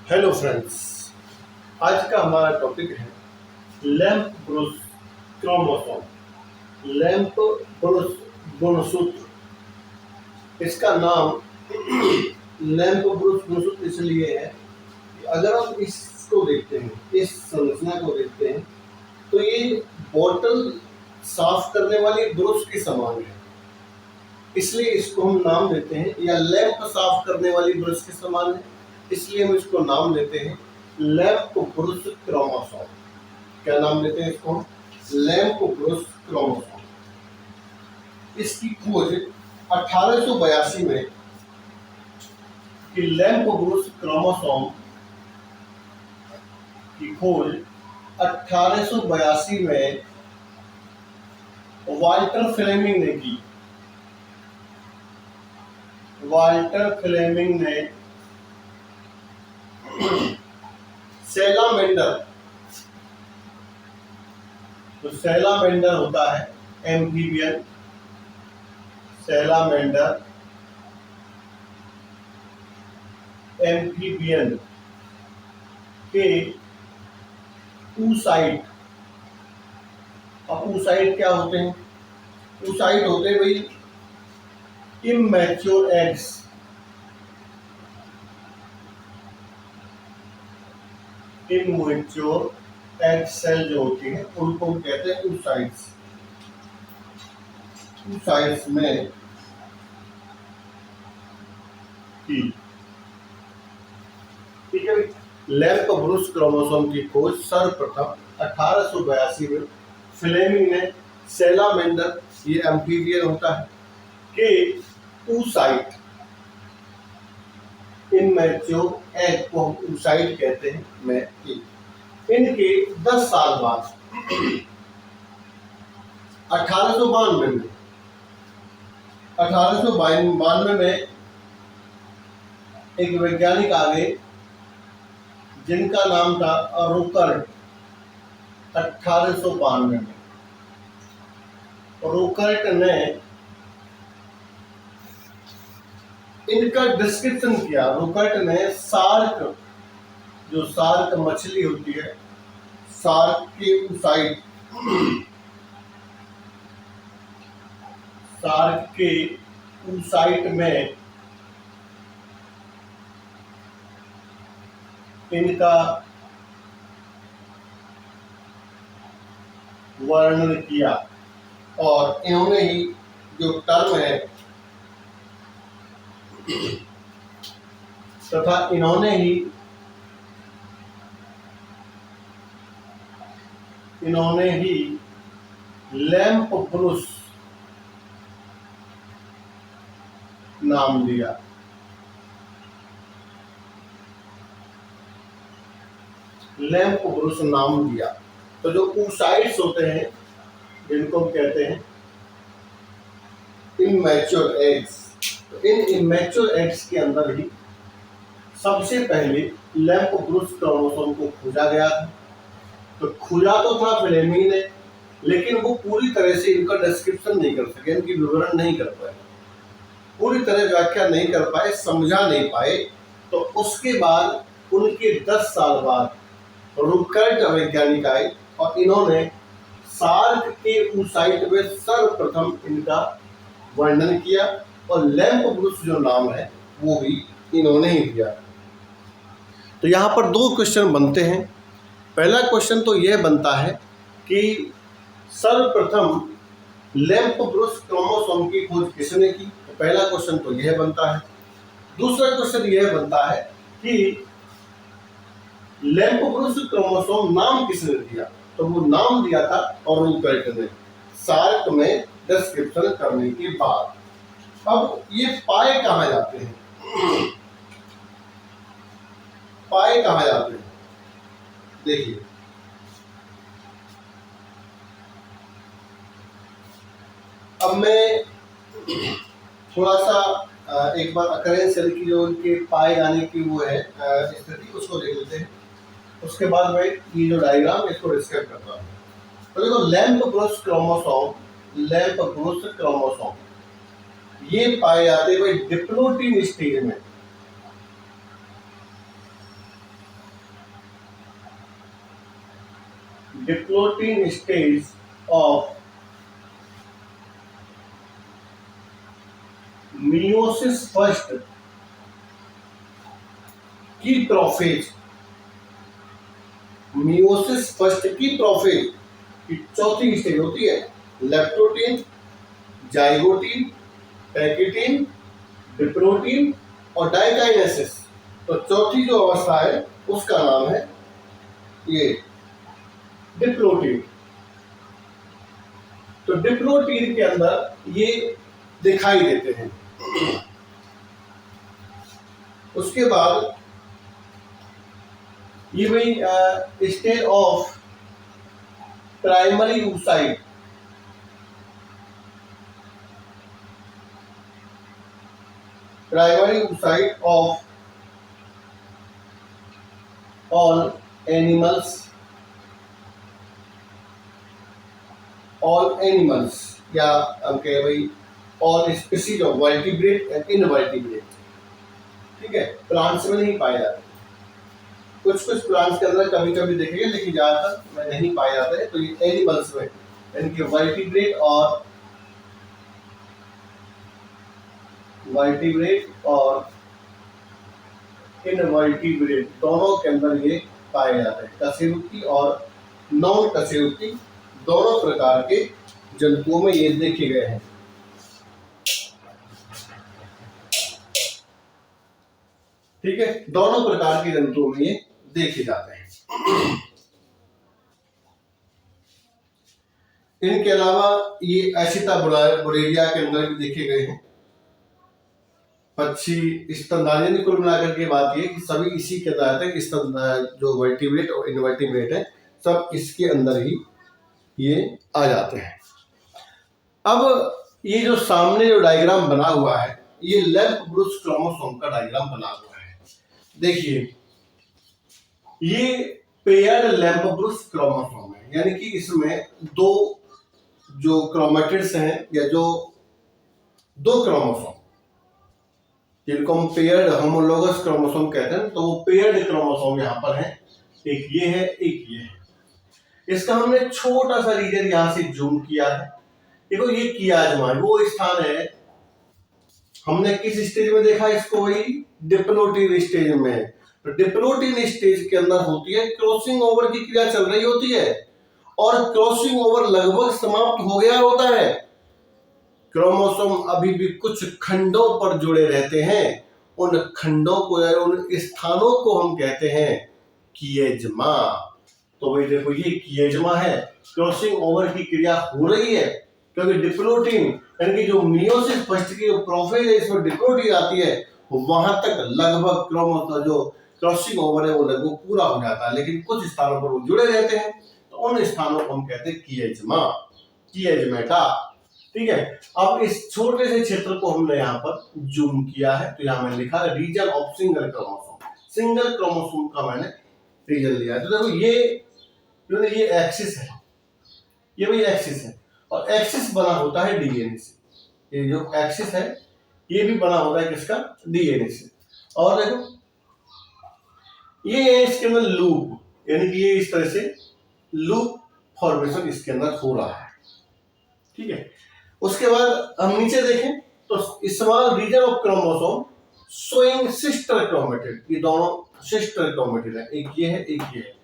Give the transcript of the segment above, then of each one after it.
Hello friends, आज का हमारा टॉपिक है lamp Bruce chromosome. Lamp Bruce गुणसूत्र। इसका नाम लैम्प ब्रूस गुणसूत्र इसलिए है कि अगर आप इसको देखते हैं, इस संरचना को देखते हैं, तो ये बोतल साफ करने वाली ब्रश के समान है, इसलिए इसको हम नाम देते हैं, या लैंप साफ करने वाली ब्रश के समान है, इसलिए हम इसको नाम देते हैं लैंप ब्रश क्रोमोसोम। क्या नाम देते हैं इसको? Lamp brush chromosome. इसकी खोज 1882 में कि लैंप ब्रश क्रोमोसोम की खोज 1882 में वाल्टर फ्लेमिंग ने की। वाल्टर फ्लेमिंग ने सैलामेंडर, तो सैलामेंडर होता है एम्फीबियन, सैलामेंडर एम्फीबियन के oocyte। अब oocyte क्या होते हैं? oocyte होते हैं भाई immature eggs. Immature egg cell जो होती है उनको हम कहते हैं oocytes। oocytes में ठीक है। लैंप ब्रूस क्रोमोसोम की खोज सर्वप्रथम 1882 में फ्लेमिंग ने सैलामेंडर, ये एम्फीबियन होता है, के oocyte, इमैच्योर एग को हम oocyte कहते हैं, में की। इनके 10 साल बाद 1892 में एक वैज्ञानिक आ गए जिनका नाम था रुकर्ट। 1892 में रुकर्ट ने इनका डिस्क्रिप्शन किया। रुकर्ट ने शार्क, जो शार्क मछली होती है, शार्क के oocyte, शार्क के oocyte में इनका वर्णन किया, और इन्होंने ही जो टर्म है तथा इन्होंने ही लैंप ब्रूस नाम दिया। लैंप ब्रूस नाम दिया। तो जो oocytes होते हैं, जिनको हम कहते हैं इमैच्योर एग्स, तो इन इमैच्योर एग्स के अंदर ही सबसे पहले लैंप ब्रूस क्रोमोसोम को खोजा गया था। तो खोजा तो था फ्लेमिंग ने, लेकिन वो पूरी तरह से इनका डिस्क्रिप्शन नहीं कर सके, इनकी विवरण नहीं कर पाए, पूरी तरह व्याख्या नहीं कर पाए, समझा नहीं पाए। तो उसके बाद उनके 10 साल बाद रुकर्ट वैज्ञानिक आए और इन्होंने शार्क के oocyte में सर्वप्रथम इनका वर्णन किया, और लैंप ब्रूस जो नाम है वो भी इन्होंने ही दिया। तो यहाँ पर 2 क्वेश्चन बनते हैं। पहला क्वेश्चन तो यह बनता है कि सर्वप्रथम लैंप ब्रूस क्रोमोसोम की खोज किसने की? तो पहला क्वेश्चन तो यह बनता है। दूसरा क्वेश्चन यह बनता है कि लैंप ब्रूस क्रोमोसोम नाम किसने दिया? तो वो नाम दिया था और रुकर्ट ने, शार्क में डिस्क्रिप्शन करने के बाद। अब ये पाए कहाँ जाते हैं? पाए कहाँ जाते हैं? देखिए, अब मैं थोड़ा सा एक बार अकरेंस सेल की जो उनके पाए जाने की वो है स्थिति, उसको देख लेते हैं। उसके बाद मैं ये जो डायग्राम इसको डिस्क्राइब करता हूँ। तो देखो, लैंप ब्रूस क्रोमोसोम ये पाए जाते हैं भाई डिप्लोटिन स्टेज में। Diplotene stage of meiosis first की प्रोफेज, मियोसिस फर्स्ट की प्रोफेज की चौथी स्टेज होती है लेप्टोटीन, जाइगोटीन, पैकेटीन, डिप्लोटीन और डाइकाइनेसिस। तो चौथी जो अवस्था है उसका नाम है ये डिप्लोटीन। तो डिप्लोटीन के अंदर ये दिखाई देते हैं। उसके बाद ये वही stage of primary oocyte, primary oocyte of all animals, all animals या हम कहे भाई all species of vertebrate and invertebrate. ठीक है, प्लांट्स में नहीं पाए जाते, कुछ कुछ प्लांट्स के अंदर कभी कभी देखेंगे लेकिन ज्यादातर में नहीं पाए जाते हैं। तो ये एनिमल्स में इनके वर्टिब्रेट और इनवर्टिब्रेट दोनों के अंदर ये पाए जाते हैं। कशेरुकी और नॉन कशेरुकी दोनों प्रकार के जंतुओं में ये देखे गए हैं। ठीक है, दोनों प्रकार के जंतुओं में ये देखे जाते हैं। इनके अलावा ये एसिटा बुरेरिया के अंदर भी देखे गए हैं। पक्षी स्तनधारी, कुल मिलाकर के बात ये कि सभी इसी के तहत है कि स्तन जो वर्टिब्रेट और इनवर्टिब्रेट है सब इसके अंदर ही ये आ जाते हैं। अब ये जो सामने जो डायग्राम बना हुआ है ये लैम्प ब्रूस क्रोमोसोम का डायग्राम बना हुआ है। देखिए ये पेयर्ड लैम्प ब्रूस क्रोमोसोम है, यानी कि इसमें दो जो क्रोमेटिड्स हैं या जो दो क्रोमोसोम जिनको हम पेयर्ड होमोलोगस क्रोमोसोम कहते हैं, तो वो पेयर्ड क्रोमोसोम यहाँ पर है। एक ये है, एक ये है। इसका हमने छोटा सा रीजन यहां से जूम किया है। देखो ये कियाजमा वो स्थान है, हमने किस स्टेज में देखा इसको, वही डिप्लोटीन स्टेज में। तो डिप्लोटीन स्टेज के अंदर होती है क्रॉसिंग ओवर की क्रिया चल रही होती है और क्रॉसिंग ओवर लगभग समाप्त हो गया होता है। क्रोमोसोम अभी भी कुछ खंडों पर जुड़े रहते हैं, उन खंडों को या उन स्थानों को हम कहते हैं कियेजमा। तो भाई देखो ये कियेजमा है, क्रॉसिंग ओवर की क्रिया हो रही है क्योंकि डिप्लोटीन यानी कि जो मियोसिस फर्स्ट की जो प्रोफेज है इसमें डिप्लोटीन आती है, वहां तक लगभग क्रोमोसोम जो क्रॉसिंग ओवर है वो लगभग पूरा हो जाता है, लेकिन कुछ स्थानों पर वो जुड़े रहते हैं, तो उन स्थानों को हम कहते हैं कियेजमा, कियेजमेटा। ठीक है, अब इस छोटे से क्षेत्र को हमने यहाँ पर जूम किया है, तो यहाँ मैंने लिखा है region of single chromosome. Single chromosome का मैंने रीजन लिया है। तो देखो ये एक्सिस है, ये वही एक्सिस है और एक्सिस बना होता है डीएनए से। ये जो एक्सिस है ये भी बना होता है किसका, डीएनए से। और देखो ये है इसके अंदर लूप, यानी कि ये इस तरह से लूप फॉर्मेशन इसके अंदर हो रहा है। ठीक है, उसके बाद हम नीचे देखें तो small region of chromosome showing sister chromatid, ये दोनों सिस्टर क्रोमेटिड है, एक ये है एक ये है।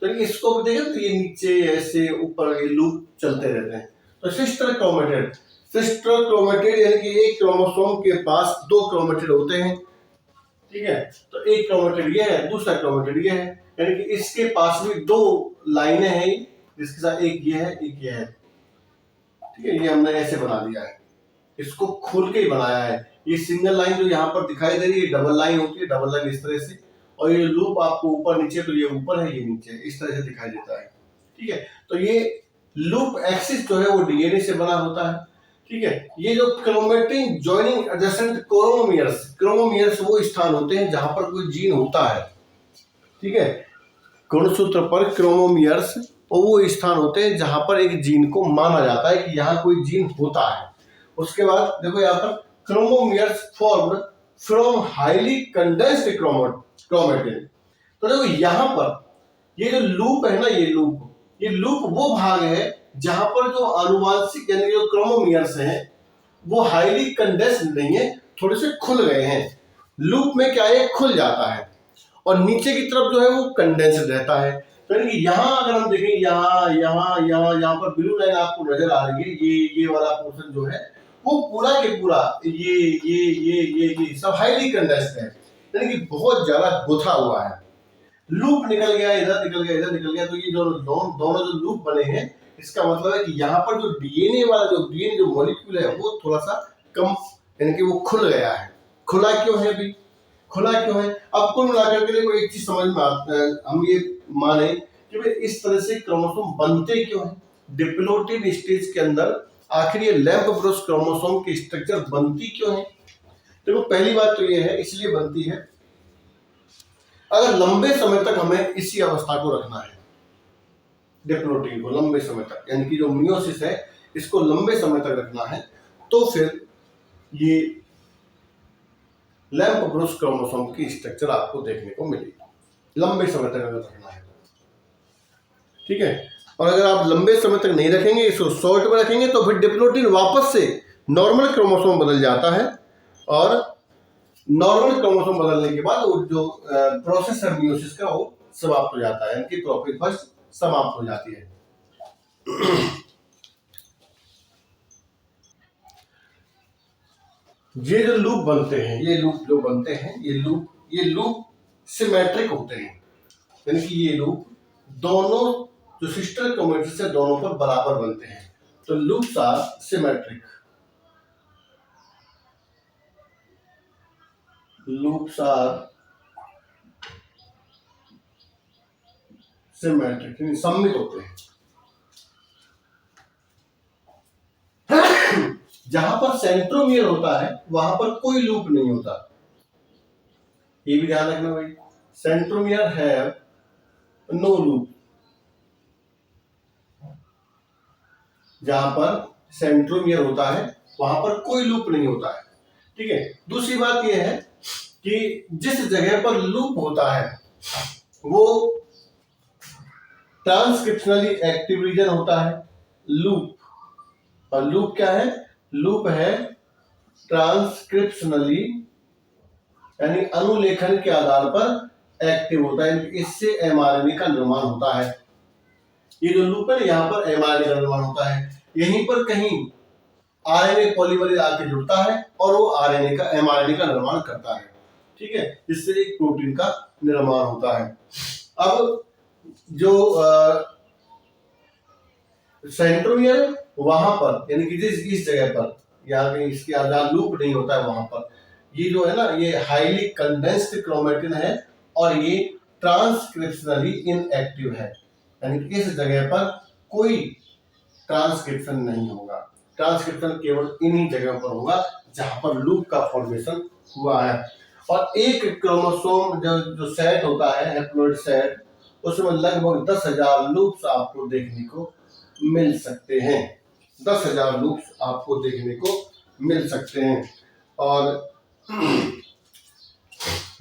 तो इसको देखें तो ये नीचे ऐसे ऊपर ये लूप चलते रहते हैं। तो सिस्टर क्रोमेटिड, सिस्टर क्रोमेटिड यानी कि एक क्रोमोसोम के पास दो क्रोमेटिड होते हैं। ठीक है, तो एक क्रोमेटिड ये है, दूसरा क्रोमेटिड ये है, यानी कि इसके पास भी दो लाइनें हैं जिसके साथ एक ये है एक ये है। ठीक है, ये हमने ऐसे बना दिया है, इसको खोल के ही बनाया है। ये सिंगल लाइन जो यहाँ पर दिखाई दे रही है डबल लाइन होती है, डबल लाइन इस तरह से, और ये लूप आपको ऊपर नीचे, तो ये ऊपर है ये नीचे, इस तरह से दिखाई देता है। ठीक है, तो ये लूप एक्सिस जो है वो डीएनए से बना होता है। ठीक है, ये जो chromatin joining adjacent chromomeres, chromomeres वो स्थान होते हैं जहां पर कोई जीन होता है। ठीक है, गुणसूत्र पर क्रोमोमियर्स वो स्थान होते हैं जहां पर एक जीन को माना जाता है कि यहाँ कोई जीन होता है। उसके बाद देखो यहाँ पर chromomeres formed from highly condensed chromatin. तो देखो यहाँ पर ये जो लूप है ना, ये लूप ये लूप वो भाग है जहां पर जो आनुवांशिक यानी जो क्रोमोमियर्स हैं वो हाईली कंडेंस्ड नहीं है, थोड़े से खुल गए हैं। लूप में क्या है, खुल जाता है और नीचे की तरफ जो है वो कंडेंस्ड रहता है। तो यानी कि यहाँ अगर हम देखें, यहाँ पर ब्लू लाइन आपको नजर आ रही है, ये वाला पोर्शन जो है वो पूरा के पूरा ये सब हाईली कंडेंस्ड है, यानी कि बहुत ज्यादा गुथा हुआ है। लूप निकल गया इधर, निकल गया इधर, निकल गया, तो ये दोनों जो लूप बने हैं, इसका मतलब है कि यहाँ पर जो डीएनए वाला डीएनए जो मॉलिक्यूल है वो थोड़ा सा कम, यानी कि वो खुल गया है। खुला क्यों है अभी, खुला क्यों है? अब कुल मिलाकर के कोई एक चीज समझ में आता है, हम ये माने कि भाई इस तरह से क्रोमोसोम बनते क्यों है डिप्लोइड स्टेज के अंदर, आखिर ये लैम्प ब्रुश क्रोमोसोम की स्ट्रक्चर बनती क्यों है? देखो पहली बात तो ये है, इसलिए बनती है अगर लंबे समय तक हमें इसी अवस्था को रखना है, डिप्लोइड को लंबे समय तक, यानी कि जो मियोसिस है इसको लंबे समय तक रखना है, तो फिर ये लैम्प ब्रुश क्रोमोसोम की स्ट्रक्चर आपको देखने को मिलेगी लंबे समय तक अगर रखना है, ठीक है। और अगर आप लंबे समय तक नहीं रखेंगे, इसको शॉर्ट में रखेंगे, तो फिर डिप्लोइड वापस से नॉर्मल क्रोमोसोम बदल जाता है और नॉर्मल क्रोमोसोम बदलने के बाद वो जो प्रोसेस है मियोसिस का वो समाप्त हो जाता है, इनकी प्रोफिट फर्स्ट समाप्त हो जाती है। ये जो लूप बनते हैं, ये लूप जो बनते हैं, ये लूप सिमेट्रिक होते हैं, यानी कि ये लूप दोनों जो सिस्टर क्रोमेटिड्स है दोनों पर बराबर बनते हैं, तो loops are symmetric, loops are symmetric, यानी सममित होते हैं। जहां पर सेंट्रोमियर होता है वहां पर कोई लूप नहीं होता, ये भी ध्यान रखना भाई, सेंट्रोमियर हैव नो लूप, जहां पर सेंट्रोमियर होता है वहां पर कोई लूप नहीं होता है, ठीक है। दूसरी बात यह है कि जिस जगह पर लूप होता है वो ट्रांसक्रिप्शनली एक्टिव रीजन होता है, लूप, और लूप क्या है, लूप है ट्रांसक्रिप्शनली यानी अनुलेखन के आधार पर एक्टिव होता है, इससे एमआरएनए का निर्माण होता है। ये जो लूप है यहाँ पर एमआरएनए का निर्माण होता है, यहीं पर कहीं आरएनए पॉलीमरेज आके जुड़ता है और वो आरएनए का एमआरएनए का निर्माण करता है, ठीक है, जिससे एक प्रोटीन का निर्माण होता है। अब जो सेंट्रोमियर वहां पर, यानी कि इस जगह पर, यहाँ कहीं इसके आधार लूप नहीं होता है वहां पर, ये जो है ना ये हाईली कंडेंस्ड क्रोमेटिन है और ये ट्रांसक्रिप्शनली इनएक्टिव है, यानी कि इस जगह पर कोई ट्रांसक्रिप्शन नहीं होगा, ट्रांसक्रिप्शन केवल इन्हीं जगह पर होगा जहां पर लूप का फॉर्मेशन हुआ है। और एक क्रोमोसोम जो सेट होता है हैप्लॉइड सेट, उसमें लगभग 10,000 लूप्स आपको देखने को मिल सकते हैं, 10,000 लूप्स आपको देखने को मिल सकते हैं। और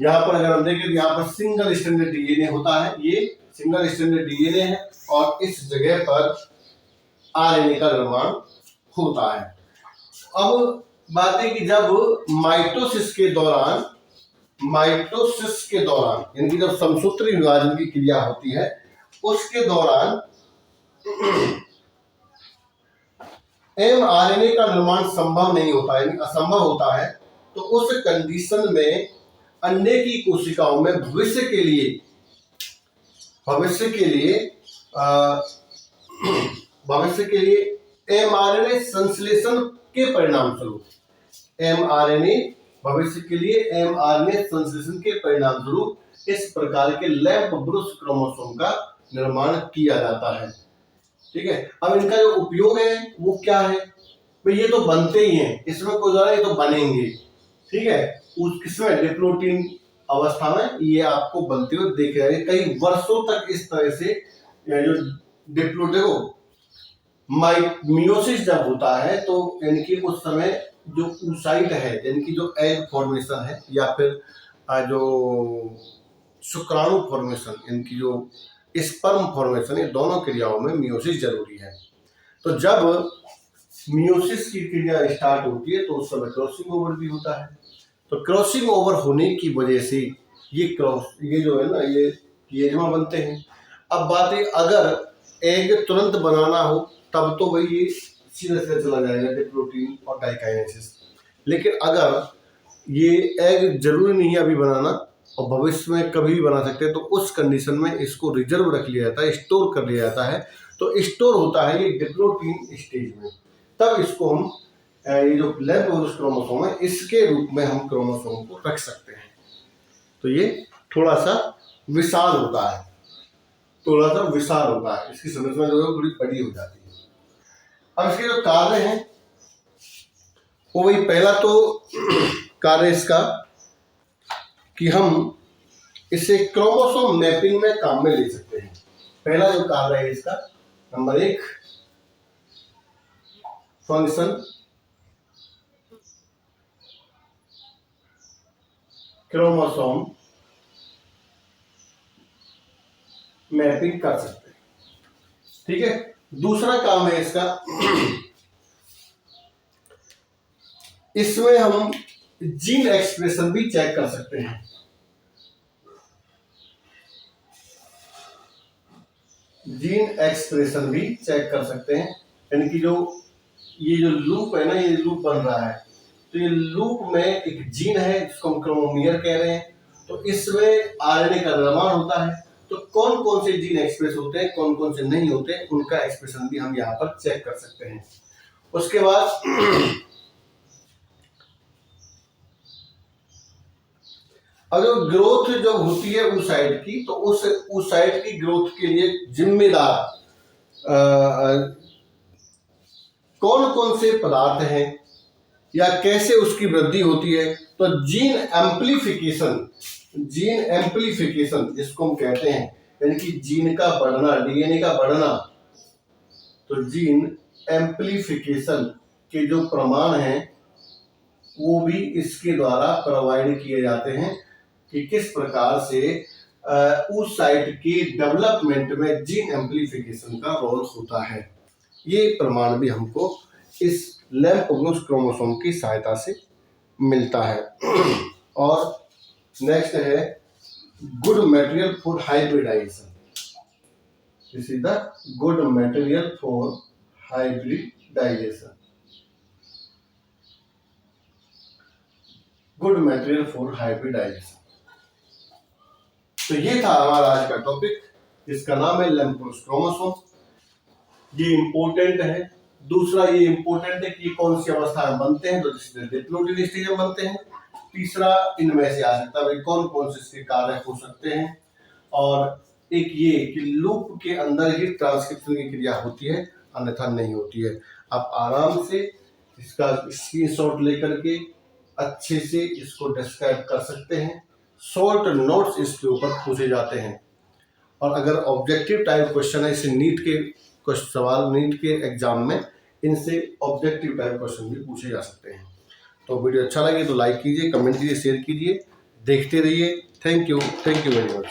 यहाँ पर अगर हम देखें तो यहाँ पर सिंगल स्ट्रैंडेड डीएनए होता है, ये सिंगल स्ट्रैंडेड डीएनए है और इस जगह पर आरएनए का निर्माण होता है। अब बात है कि जब माइटोसिस के दौरान यानी कि जब समसूत्री विभाजन की क्रिया होती है उसके दौरान एमआरएनए का निर्माण संभव नहीं होता है, असंभव होता है, तो उस कंडीशन में अंडे की कोशिकाओं में भविष्य के लिए एमआरएनए संश्लेषण के परिणाम स्वरूप इस प्रकार के लैम्प ब्रुश क्रोमोसोम का निर्माण किया जाता है, ठीक है। अब इनका जो उपयोग है वो क्या है, भाई ये तो बनते ही हैं, इसमें कोई ज्यादा, ये तो बनेंगे, ठीक है। उस किसमें डिप्लोइड अवस्था में ये आपको बनते हुए देखे जाएंगे कई वर्षों तक इस तरह से। जो डिप्लोइड देखो मियोसिस जब होता है तो यानी कि उस समय जो oocyte है यानी कि जो एग फॉर्मेशन है या फिर जो शुक्राणु फॉर्मेशन यानी कि जो स्पर्म फॉर्मेशन, ये दोनों क्रियाओं में मियोसिस जरूरी है। तो जब मियोसिस की क्रिया स्टार्ट होती है तो उस समय क्रॉसिंग ओवर भी होता है। तो क्रॉसिंग ओवर होने की वजह से ये जो है ना, ये येजमा बनते हैं। अब बात है, अगर एग तुरंत बनाना हो तब तो भाई ये सीधा सीधा चला जाएगा डिप्लोटीन और डाइकाइनेसिस। लेकिन अगर ये एग जरूरी नहीं है अभी बनाना और भविष्य में कभी भी बना सकते हैं, तो उस कंडीशन में इसको रिजर्व रख लिया जाता है, स्टोर कर लिया जाता है। तो स्टोर होता है ये डिप्लोटीन स्टेज में, तब इसको हम ये जो लेफ्ट क्रोमोसोम है इसके रूप में हम क्रोमोसोम को रख सकते हैं। तो ये थोड़ा सा विशाल होता है, इसकी संरचना जो है थोड़ी बड़ी हो जाती है। अब इसके जो कार्य हैं वो वही, पहला तो कार्य इसका कि हम इसे क्रोमोसोम मैपिंग में काम में ले सकते हैं। पहला जो कार्य है इसका, नंबर 1 फंक्शन क्रोमोसोम मैपिंग कर सकते हैं, ठीक है। दूसरा काम है इसका, इसमें हम जीन एक्सप्रेशन भी चेक कर सकते हैं। जीन एक्सप्रेशन भी चेक कर सकते हैं, यानी कि ये जो लूप है ना, ये लूप बन रहा है, तो ये लूप में एक जीन है जिसको हम क्रोमोमियर कह रहे हैं। तो इसमें आरएनए का निर्माण होता है, तो कौन कौन से जीन एक्सप्रेस होते हैं, कौन कौन से नहीं होते, उनका एक्सप्रेशन भी हम यहाँ पर चेक कर सकते हैं। उसके बाद अगर ग्रोथ जब होती है उस साइड की, तो उस साइड की ग्रोथ के लिए जिम्मेदार कौन कौन से पदार्थ हैं या कैसे उसकी वृद्धि होती है, तो जीन एम्प्लीफिकेशन जिसको हम कहते हैं, यानी कि जीन का बढ़ना, डीएनए का बढ़ना। तो जीन एम्प्लीफिकेशन के जो प्रमाण हैं वो भी इसके द्वारा प्रोवाइड किए जाते हैं कि किस प्रकार से उस साइट की डेवलपमेंट में जीन एम्प्लीफिकेशन का रोल होता है। ये प्रमाण भी हमको इस लैम्प-पोगोस क्रोमोसोम की सहायता से मिलता है। और नेक्स्ट है good material for hybridization. This is the good material for hybridization. Good material for hybridization. तो ये था हमारा आज का टॉपिक, जिसका नाम है लैम्प-पोगोस क्रोमोसोम। ये इंपॉर्टेंट है। दूसरा ये इंपॉर्टेंट है कि कौन सी अवस्था में बनते हैं, तो डिप्लोइड स्टेज में बनते हैं। तीसरा इनमें से आ सकता है कौन कौन से इसके कार्य हो सकते हैं। और एक ये कि लूप के अंदर ही ट्रांसक्रिप्शन की क्रिया होती है, अन्यथा नहीं होती है। आप आराम से इसका स्क्रीनशॉट लेकर के अच्छे से इसको डिस्क्राइब कर सकते हैं। शॉर्ट नोट्स इसके ऊपर पूछे जाते हैं। और अगर ऑब्जेक्टिव टाइप क्वेश्चन है, इसे नीट के कुछ सवाल नीट के एग्जाम में इनसे ऑब्जेक्टिव टाइप क्वेश्चन भी पूछे जा सकते हैं। तो वीडियो अच्छा लगे तो लाइक कीजिए, कमेंट कीजिए, शेयर कीजिए, देखते रहिए। Thank you very much.